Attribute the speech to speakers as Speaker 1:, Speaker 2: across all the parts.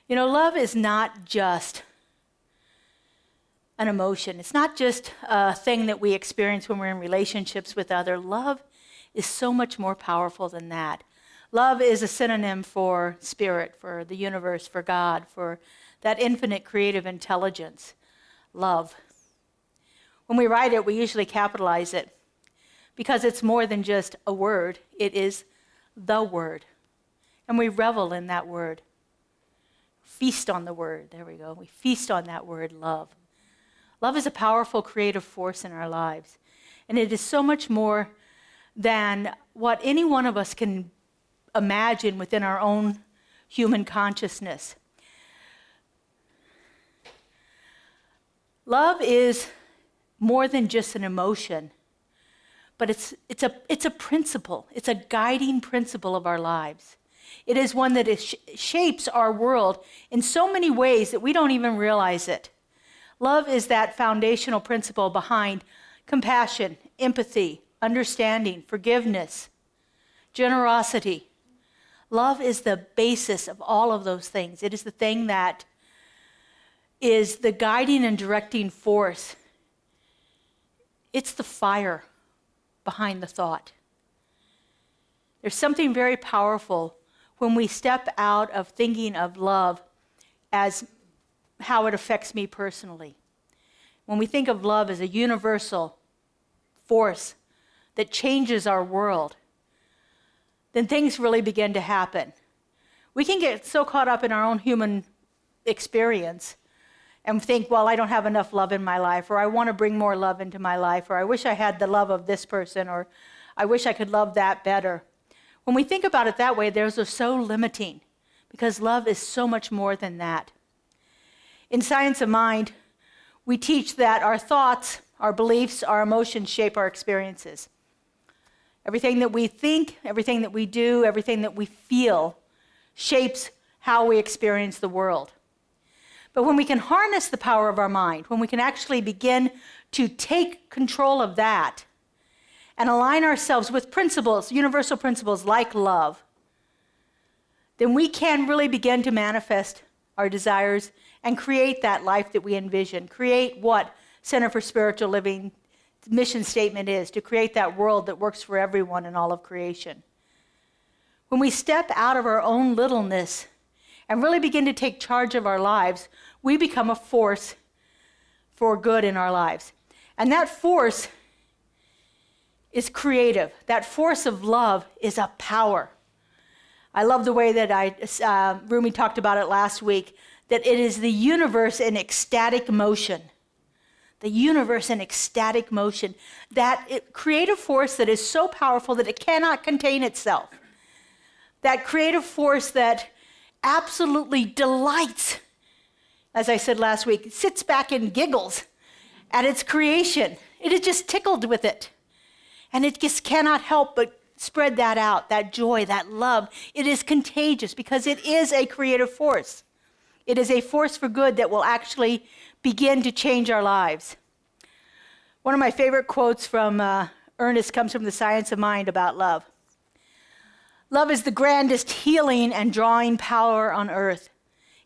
Speaker 1: Love is not just an emotion. It's not just a thing that we experience when we're in relationships with others. Love is so much more powerful than that. Love is a synonym for spirit, for the universe, for God, for that infinite creative intelligence. Love. When we write it, we usually capitalize it because it's more than just a word. It is the word. And we revel in that word. Feast on the word. There we go. We feast on that word, love. Love is a powerful creative force in our lives. And it is so much more than what any one of us can imagine within our own human consciousness. Love is more than just an emotion, but it's a principle. It's a guiding principle of our lives. It is one that shapes our world in so many ways that we don't even realize it. Love is that foundational principle behind compassion, empathy, understanding, forgiveness, generosity. Love is the basis of all of those things. It is the thing that is the guiding and directing force. It's the fire behind the thought. There's something very powerful when we step out of thinking of love as how it affects me personally. When we think of love as a universal force that changes our world, then things really begin to happen. We can get so caught up in our own human experience and think, well, I don't have enough love in my life, or I want to bring more love into my life, or I wish I had the love of this person, or I wish I could love that better. When we think about it that way, those are so limiting because love is so much more than that. In Science of Mind, we teach that our thoughts, our beliefs, our emotions shape our experiences. Everything that we think, everything that we do, everything that we feel shapes how we experience the world. But when we can harness the power of our mind, when we can actually begin to take control of that and align ourselves with principles, universal principles like love, then we can really begin to manifest our desires and create that life that we envision, create what Center for Spiritual Living mission statement is, to create that world that works for everyone in all of creation. When we step out of our own littleness and really begin to take charge of our lives, we become a force for good in our lives. And that force is creative. That force of love is a power. I love the way that Rumi talked about it last week, that it is the universe in ecstatic motion. The universe in ecstatic motion. That creative force that is so powerful that it cannot contain itself. That creative force that absolutely delights, as I said last week, sits back and giggles at its creation. It is just tickled with it. And it just cannot help but spread that out, that joy, that love. It is contagious because it is a creative force. It is a force for good that will actually begin to change our lives. One of my favorite quotes from Ernest comes from the Science of Mind about love. Love is the grandest healing and drawing power on earth.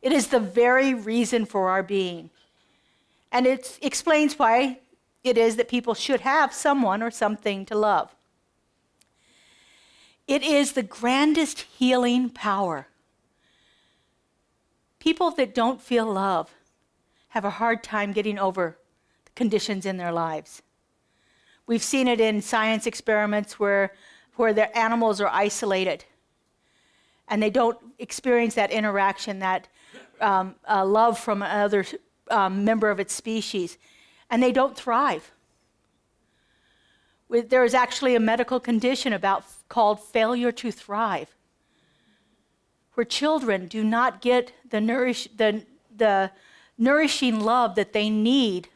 Speaker 1: It is the very reason for our being. And it explains why it is that people should have someone or something to love. It is the grandest healing power. People that don't feel love have a hard time getting over the conditions in their lives. We've seen it in science experiments where their animals are isolated and they don't experience that interaction, that love from another member of its species, and they don't thrive. There is actually a medical condition called failure to thrive, where children do not get the nourishing love that they need,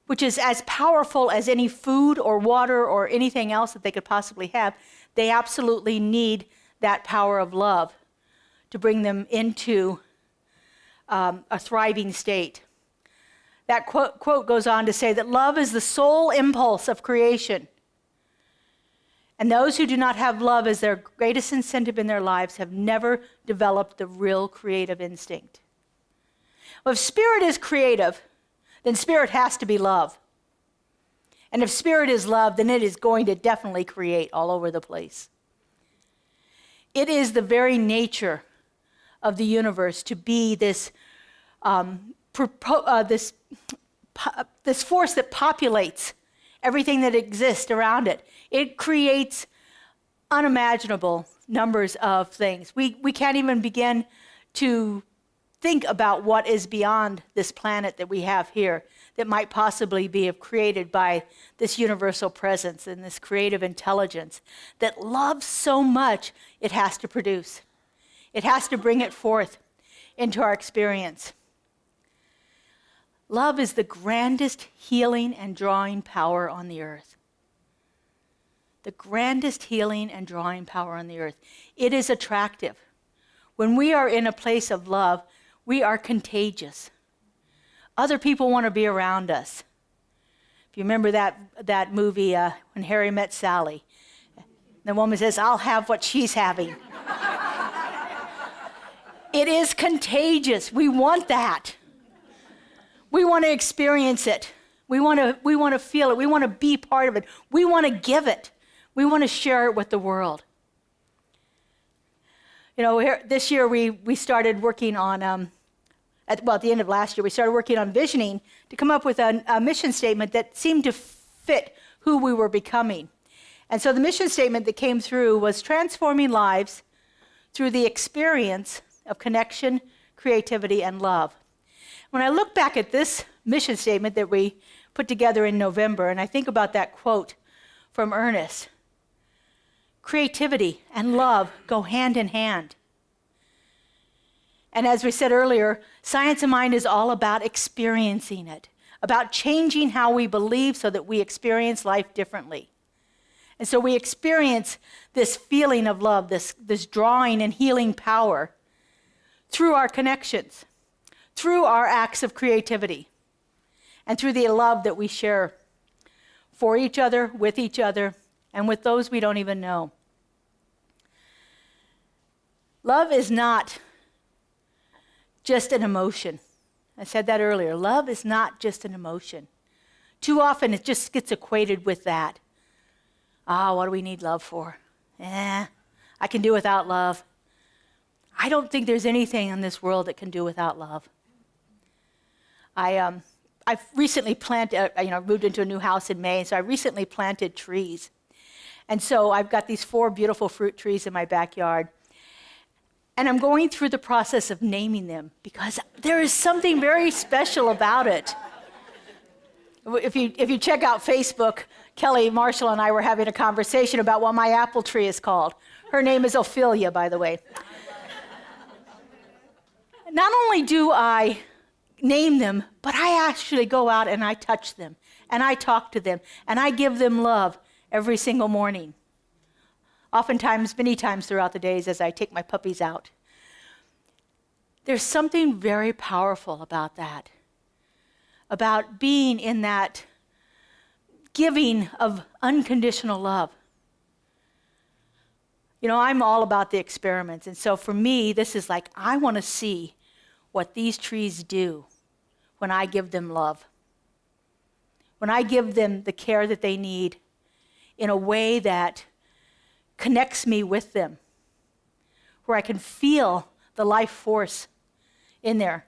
Speaker 1: which is as powerful as any food or water or anything else that they could possibly have. They absolutely need that power of love to bring them into a thriving state. That quote goes on to say that love is the sole impulse of creation. And those who do not have love as their greatest incentive in their lives have never developed the real creative instinct. Well, if spirit is creative, then spirit has to be love. And if spirit is love, then it is going to definitely create all over the place. It is the very nature of the universe to be this this force that populates everything that exists around it. It creates unimaginable numbers of things. We can't even begin to think about what is beyond this planet that we have here that might possibly be created by this universal presence and this creative intelligence that loves so much it has to produce. It has to bring it forth into our experience. Love is the grandest healing and drawing power on the earth. The grandest healing and drawing power on the earth. It is attractive. When we are in a place of love, we are contagious. Other people want to be around us. If you remember that movie, When Harry Met Sally, the woman says, "I'll have what she's having." It is contagious. We want that. We want to experience it. We want to feel it. We want to be part of it. We want to give it. We want to share it with the world. You know, this year we started working on, at the end of last year, we started working on visioning to come up with a mission statement that seemed to fit who we were becoming. And so the mission statement that came through was transforming lives through the experience of connection, creativity, and love. When I look back at this mission statement that we put together in November, and I think about that quote from Ernest, creativity and love go hand in hand. And as we said earlier, Science of Mind is all about experiencing it, about changing how we believe so that we experience life differently. And so we experience this feeling of love, this drawing and healing power through our connections, through our acts of creativity, and through the love that we share for each other, with each other, and with those we don't even know. Love is not just an emotion. I said that earlier. Love is not just an emotion. Too often it just gets equated with that. What do we need love for? I can do without love. I don't think there's anything in this world that can do without love. I've recently planted, moved into a new house in May, so I recently planted trees. And so I've got these 4 beautiful fruit trees in my backyard. And I'm going through the process of naming them because there is something very special about it. If you check out Facebook, Kelly Marshall and I were having a conversation about what my apple tree is called. Her name is Ophelia, by the way. Not only do I name them, but I actually go out and I touch them, and I talk to them, and I give them love every single morning. Oftentimes, many times throughout the days as I take my puppies out. There's something very powerful about that, about being in that giving of unconditional love. You know, I'm all about the experiments, and so for me, this is like, I want to see what these trees do when I give them love, when I give them the care that they need in a way that connects me with them, where I can feel the life force in there.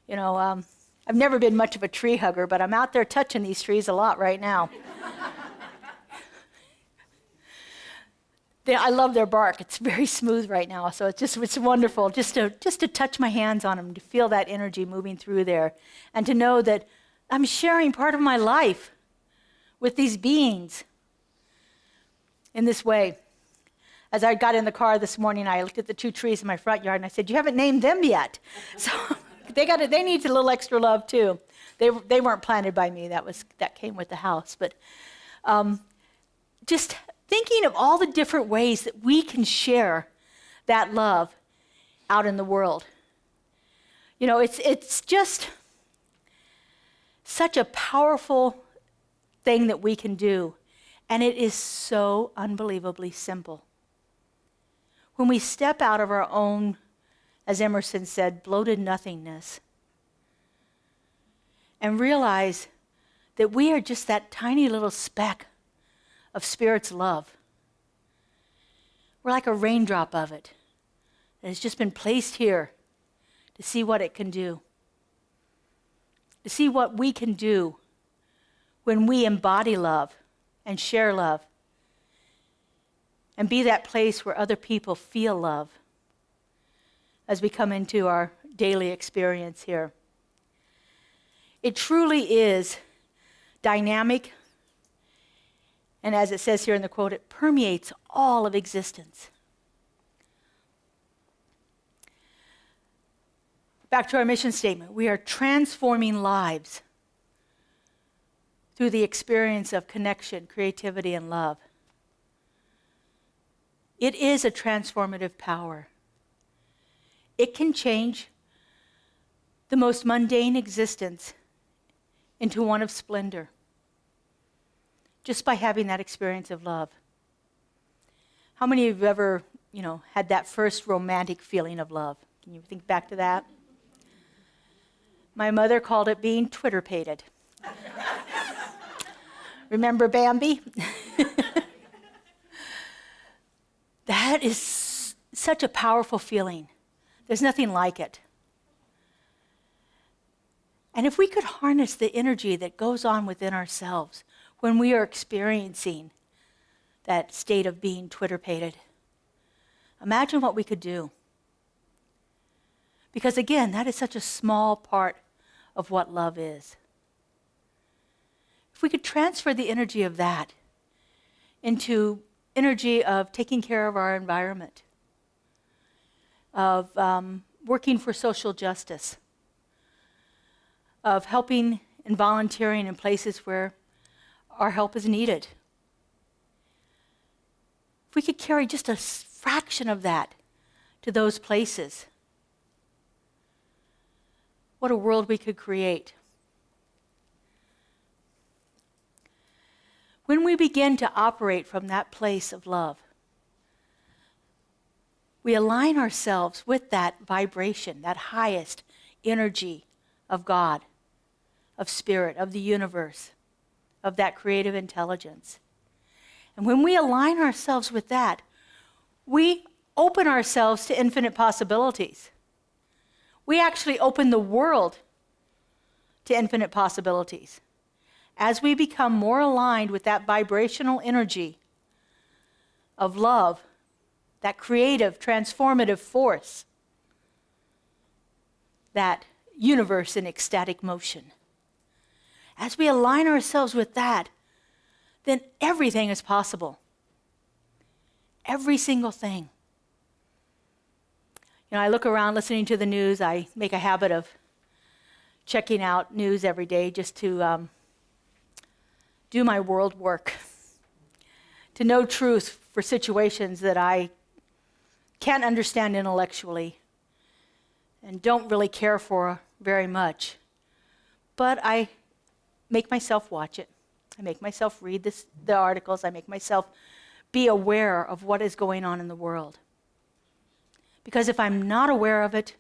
Speaker 1: You know, I've never been much of a tree hugger, but I'm out there touching these trees a lot right now. I love their bark. It's very smooth right now, so it's wonderful just to touch my hands on them, to feel that energy moving through there, and to know that I'm sharing part of my life with these beings in this way. As I got in the car this morning, I looked at the 2 trees in my front yard, and I said, "You haven't named them yet." So they need a little extra love too. They weren't planted by me. That came with the house, but just thinking of all the different ways that we can share that love out in the world. You know, it's just such a powerful thing that we can do. And it is so unbelievably simple. When we step out of our own, as Emerson said, bloated nothingness, and realize that we are just that tiny little speck of Spirit's love. We're like a raindrop of it that has just been placed here to see what it can do, to see what we can do when we embody love and share love and be that place where other people feel love as we come into our daily experience here. It truly is dynamic, and as it says here in the quote, it permeates all of existence. Back to our mission statement. We are transforming lives through the experience of connection, creativity, and love. It is a transformative power. It can change the most mundane existence into one of splendor just by having that experience of love. How many of you have ever, had that first romantic feeling of love? Can you think back to that? My mother called it being Twitter-pated. Remember Bambi? That is such a powerful feeling. There's nothing like it. And if we could harness the energy that goes on within ourselves when we are experiencing that state of being Twitter-pated, imagine what we could do. Because again, that is such a small part of what love is. If we could transfer the energy of that into energy of taking care of our environment, of working for social justice, of helping and volunteering in places where our help is needed. If we could carry just a fraction of that to those places, what a world we could create. When we begin to operate from that place of love, we align ourselves with that vibration, that highest energy of God, of Spirit, of the universe, of that creative intelligence. And when we align ourselves with that, we open ourselves to infinite possibilities. We actually open the world to infinite possibilities. As we become more aligned with that vibrational energy of love, that creative, transformative force, that universe in ecstatic motion. As we align ourselves with that, then everything is possible. Every single thing. I look around listening to the news. I make a habit of checking out news every day just to do my world work, to know truth for situations that I can't understand intellectually and don't really care for very much. But I make myself watch it. I make myself read the articles. I make myself be aware of what is going on in the world. Because if I'm not aware of it,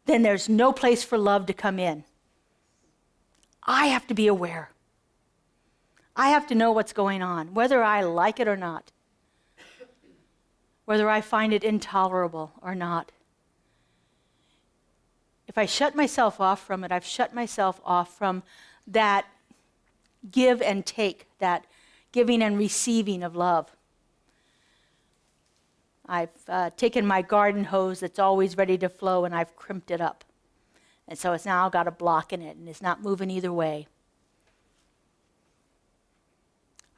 Speaker 1: then there's no place for love to come in. I have to be aware. I have to know what's going on, whether I like it or not, whether I find it intolerable or not. If I shut myself off from it, I've shut myself off from that give and take, that giving and receiving of love. I've taken my garden hose that's always ready to flow and I've crimped it up. And so it's now got a block in it and it's not moving either way.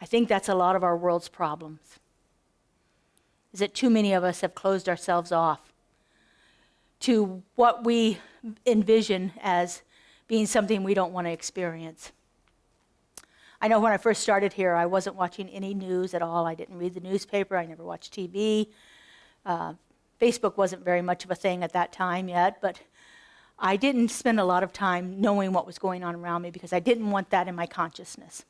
Speaker 1: I think that's a lot of our world's problems, is that too many of us have closed ourselves off to what we envision as being something we don't want to experience. I know when I first started here, I wasn't watching any news at all. I didn't read the newspaper. I never watched TV. Facebook wasn't very much of a thing at that time yet, but I didn't spend a lot of time knowing what was going on around me because I didn't want that in my consciousness.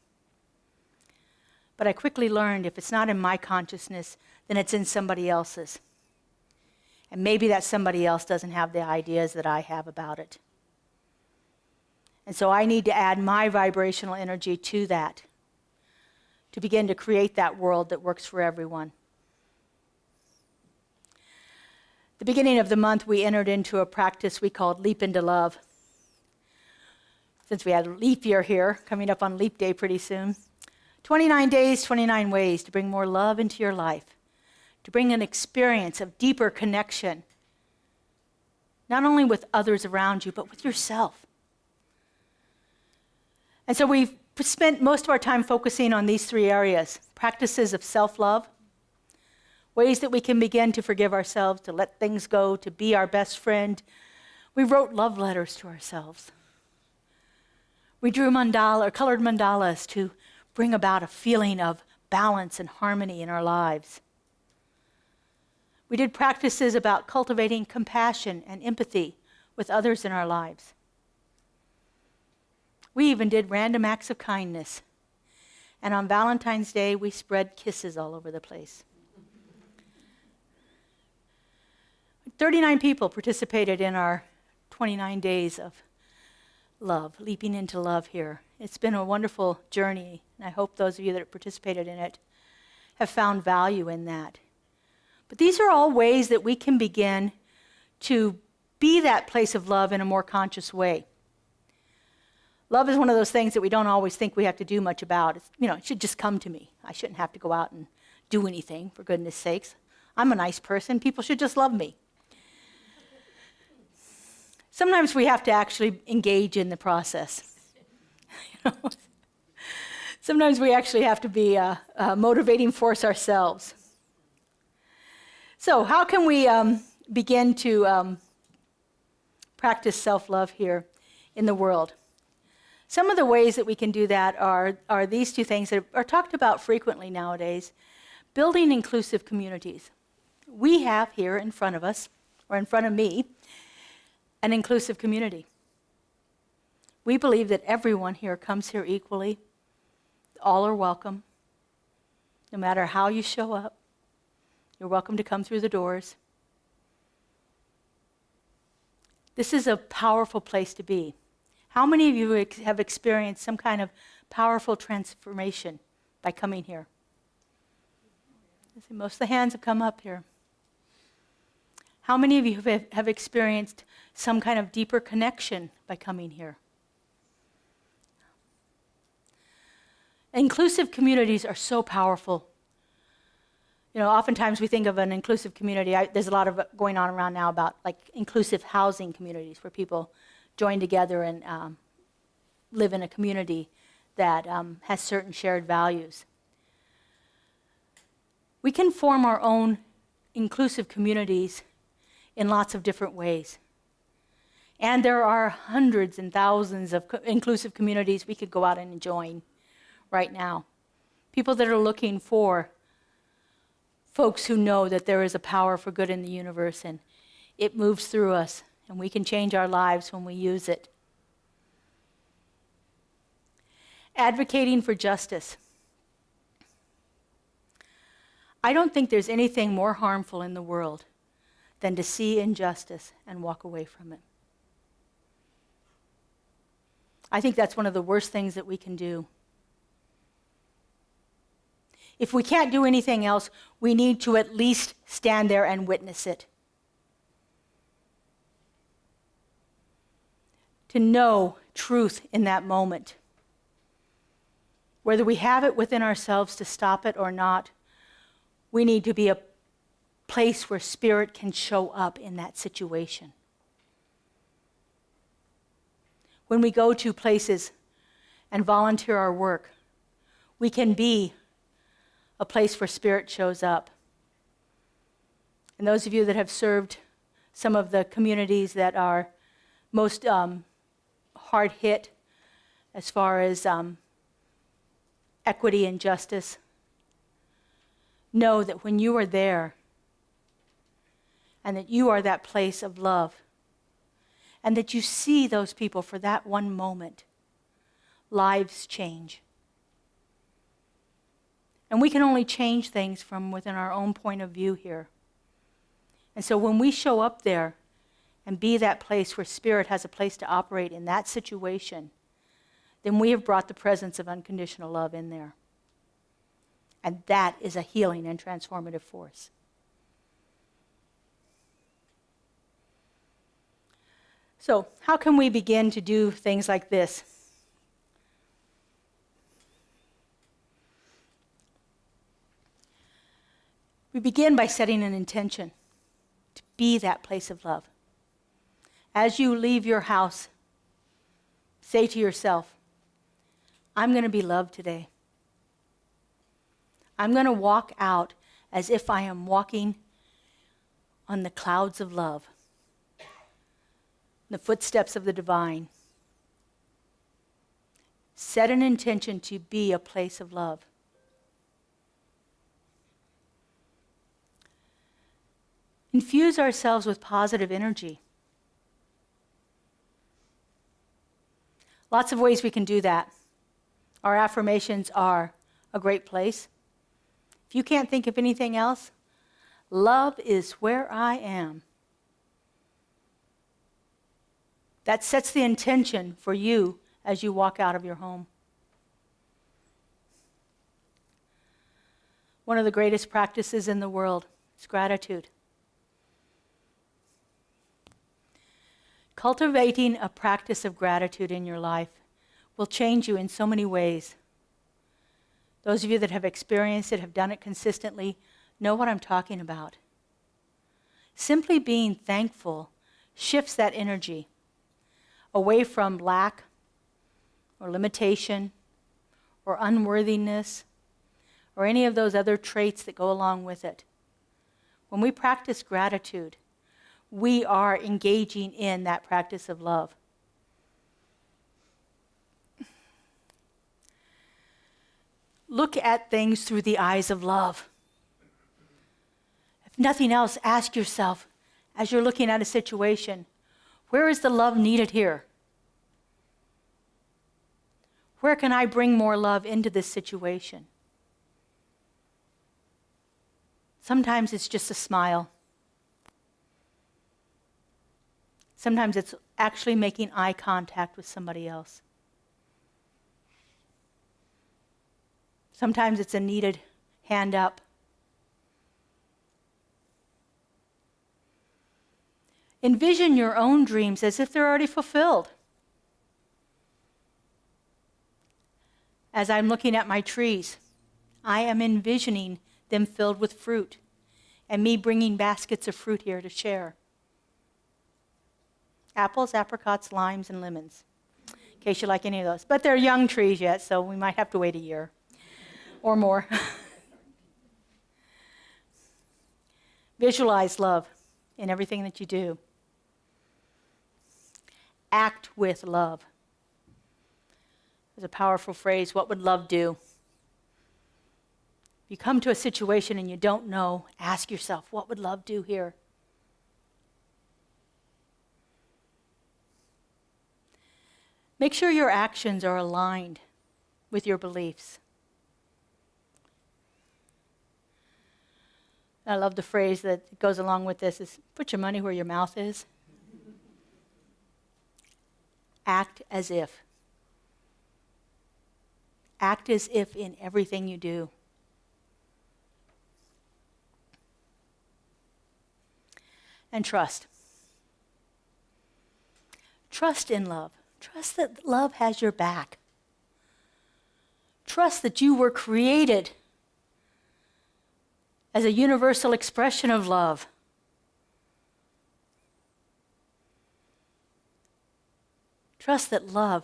Speaker 1: But I quickly learned if it's not in my consciousness, then it's in somebody else's. And maybe that somebody else doesn't have the ideas that I have about it. And so I need to add my vibrational energy to that, to begin to create that world that works for everyone. The beginning of the month, we entered into a practice we called Leap into Love. Since we had a leap year here, coming up on Leap Day pretty soon. 29 days, 29 ways to bring more love into your life, to bring an experience of deeper connection, not only with others around you, but with yourself. And so we've spent most of our time focusing on these three areas: practices of self-love, ways that we can begin to forgive ourselves, to let things go, to be our best friend. We wrote love letters to ourselves. We drew colored mandalas to bring about a feeling of balance and harmony in our lives. We did practices about cultivating compassion and empathy with others in our lives. We even did random acts of kindness. And on Valentine's Day, we spread kisses all over the place. 39 people participated in our 29 days of love, leaping into love here. It's been a wonderful journey, and I hope those of you that have participated in it have found value in that. But these are all ways that we can begin to be that place of love in a more conscious way. Love is one of those things that we don't always think we have to do much about. It should just come to me. I shouldn't have to go out and do anything, for goodness sakes. I'm a nice person. People should just love me. Sometimes we have to actually engage in the process. Sometimes we actually have to be a motivating force ourselves. So how can we begin to practice self-love here in the world? Some of the ways that we can do that are these two things that are talked about frequently nowadays. Building inclusive communities. We have here in front of us, or in front of me, an inclusive community. We believe that everyone here comes here equally. All are welcome. No matter how you show up, you're welcome to come through the doors. This is a powerful place to be. How many of you have experienced some kind of powerful transformation by coming here? Most of the hands have come up here. How many of you have experienced some kind of deeper connection by coming here? Inclusive communities are so powerful. Oftentimes we think of an inclusive community. There's a lot of going on around now about inclusive housing communities where people join together and live in a community that has certain shared values. We can form our own inclusive communities in lots of different ways. And there are hundreds and thousands of inclusive communities we could go out and join right now. People that are looking for folks who know that there is a power for good in the universe and it moves through us and we can change our lives when we use it. Advocating for justice. I don't think there's anything more harmful in the world than to see injustice and walk away from it. I think that's one of the worst things that we can do. If we can't do anything else, we need to at least stand there and witness it. To know truth in that moment. Whether we have it within ourselves to stop it or not, we need to be a place where spirit can show up in that situation. When we go to places and volunteer our work, we can be a place where spirit shows up. And those of you that have served some of the communities that are most hard hit as far as equity and justice, know that when you are there and that you are that place of love and that you see those people for that one moment, lives change. And we can only change things from within our own point of view here. And so when we show up there and be that place where Spirit has a place to operate in that situation, then we have brought the presence of unconditional love in there. And that is a healing and transformative force. So, how can we begin to do things like this? We begin by setting an intention to be that place of love. As you leave your house, say to yourself, I'm going to be loved today. I'm going to walk out as if I am walking on the clouds of love, the footsteps of the divine. Set an intention to be a place of love. Infuse ourselves with positive energy. Lots of ways we can do that. Our affirmations are a great place. If you can't think of anything else, love is where I am. That sets the intention for you as you walk out of your home. One of the greatest practices in the world is gratitude. Cultivating a practice of gratitude in your life will change you in so many ways. Those of you that have experienced it, have done it consistently, know what I'm talking about. Simply being thankful shifts that energy away from lack or limitation or unworthiness or any of those other traits that go along with it. When we practice gratitude, we are engaging in that practice of love. Look at things through the eyes of love. If nothing else, ask yourself, as you're looking at a situation, where is the love needed here? Where can I bring more love into this situation? Sometimes it's just a smile. Sometimes it's actually making eye contact with somebody else. Sometimes it's a needed hand up. Envision your own dreams as if they're already fulfilled. As I'm looking at my trees, I am envisioning them filled with fruit and me bringing baskets of fruit here to share. Apples, apricots, limes, and lemons, in case you like any of those. But they're young trees yet, so we might have to wait a year or more. Visualize love in everything that you do. Act with love. There's a powerful phrase, what would love do? If you come to a situation and you don't know, ask yourself, what would love do here? Make sure your actions are aligned with your beliefs. I love the phrase that goes along with this is, put your money where your mouth is. Act as if. Act as if in everything you do. And trust. Trust in love. Trust that love has your back. Trust that you were created as a universal expression of love. Trust that love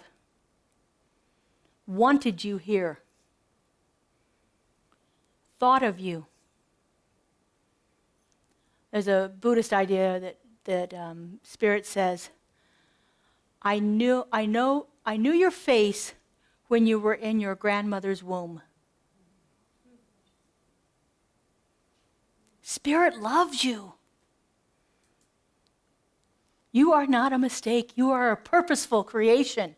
Speaker 1: wanted you here, thought of you. There's a Buddhist idea that Spirit says, I knew your face when you were in your grandmother's womb. Spirit loves you. You are not a mistake. You are a purposeful creation.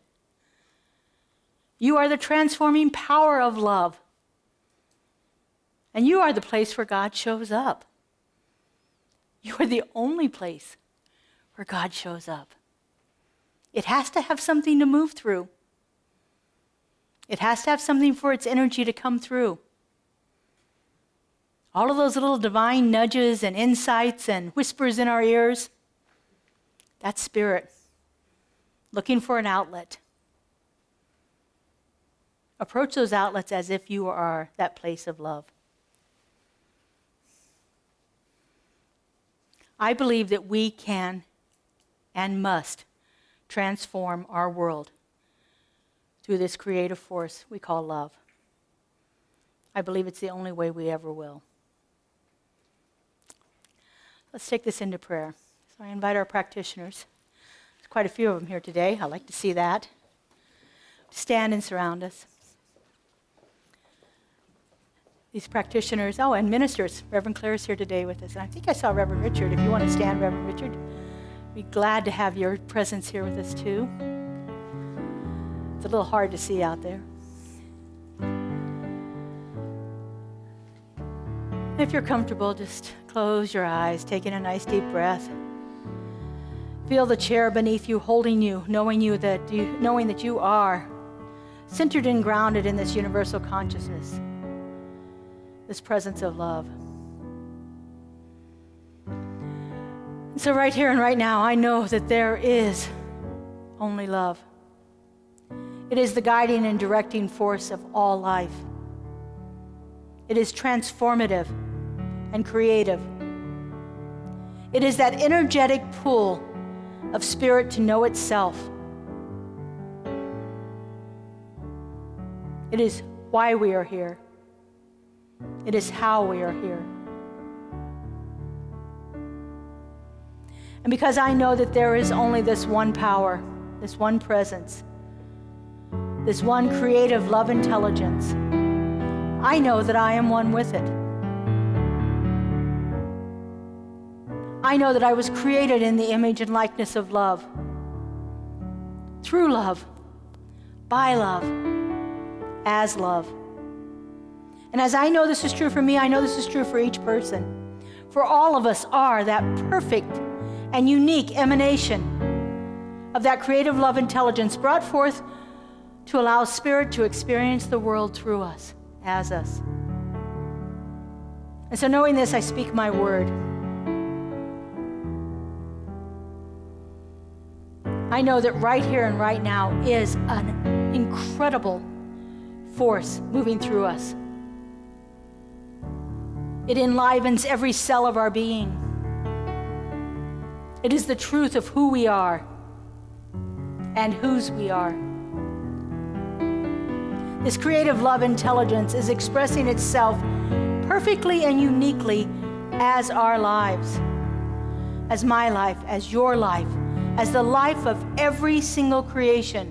Speaker 1: You are the transforming power of love. And you are the place where God shows up. You are the only place where God shows up. It has to have something to move through. It has to have something for its energy to come through. All of those little divine nudges and insights and whispers in our ears, that's spirit looking for an outlet. Approach those outlets as if you are that place of love. I believe that we can and must transform our world through this creative force we call love. I believe it's the only way we ever will. Let's take this into prayer. So I invite our practitioners. There's quite a few of them here today. I like to see that. Stand and surround us. These practitioners, and ministers. Reverend Claire is here today with us. And I think I saw Reverend Richard. If you want to stand, Reverend Richard, we'd be glad to have your presence here with us too. It's a little hard to see out there. If you're comfortable, just close your eyes, take in a nice deep breath. Feel the chair beneath you, holding you, knowing that you are centered and grounded in this universal consciousness, this presence of love. And so right here and right now, I know that there is only love. It is the guiding and directing force of all life. It is transformative and creative. It is that energetic pull of spirit to know itself. It is why we are here. It is how we are here. And because I know that there is only this one power, this one presence, this one creative love intelligence, I know that I am one with it. I know that I was created in the image and likeness of love, through love, by love, as love. And as I know this is true for me, I know this is true for each person. For all of us are that perfect and unique emanation of that creative love intelligence brought forth to allow spirit to experience the world through us, as us. And so knowing this, I speak my word. I know that right here and right now is an incredible force moving through us. It enlivens every cell of our being. It is the truth of who we are and whose we are. This creative love intelligence is expressing itself perfectly and uniquely as our lives, as my life, as your life, as the life of every single creation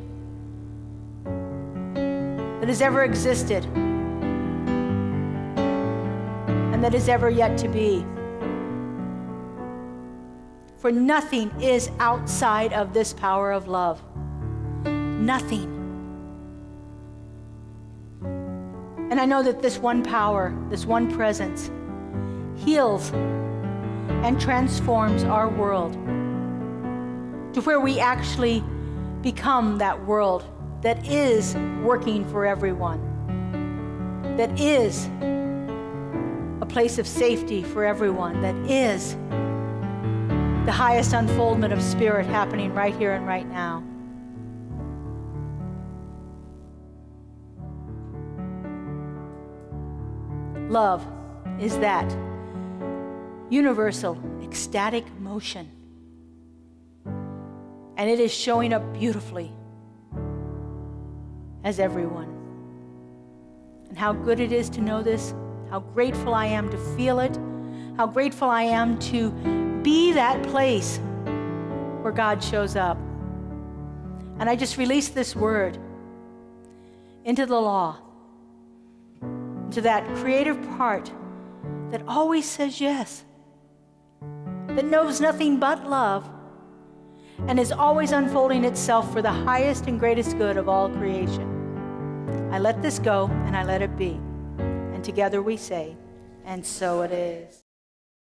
Speaker 1: that has ever existed and that is ever yet to be. For nothing is outside of this power of love. Nothing. And I know that this one power, this one presence, heals and transforms our world to where we actually become that world that is working for everyone, that is a place of safety for everyone, that is the highest unfoldment of spirit happening right here and right now. Love is that universal, ecstatic motion. And it is showing up beautifully as everyone. And how good it is to know this, how grateful I am to feel it, how grateful I am to be that place where God shows up. And I just release this word into the law, into that creative part that always says yes, that knows nothing but love, and is always unfolding itself for the highest and greatest good of all creation. I let this go and I let it be. And together we say, And so it is.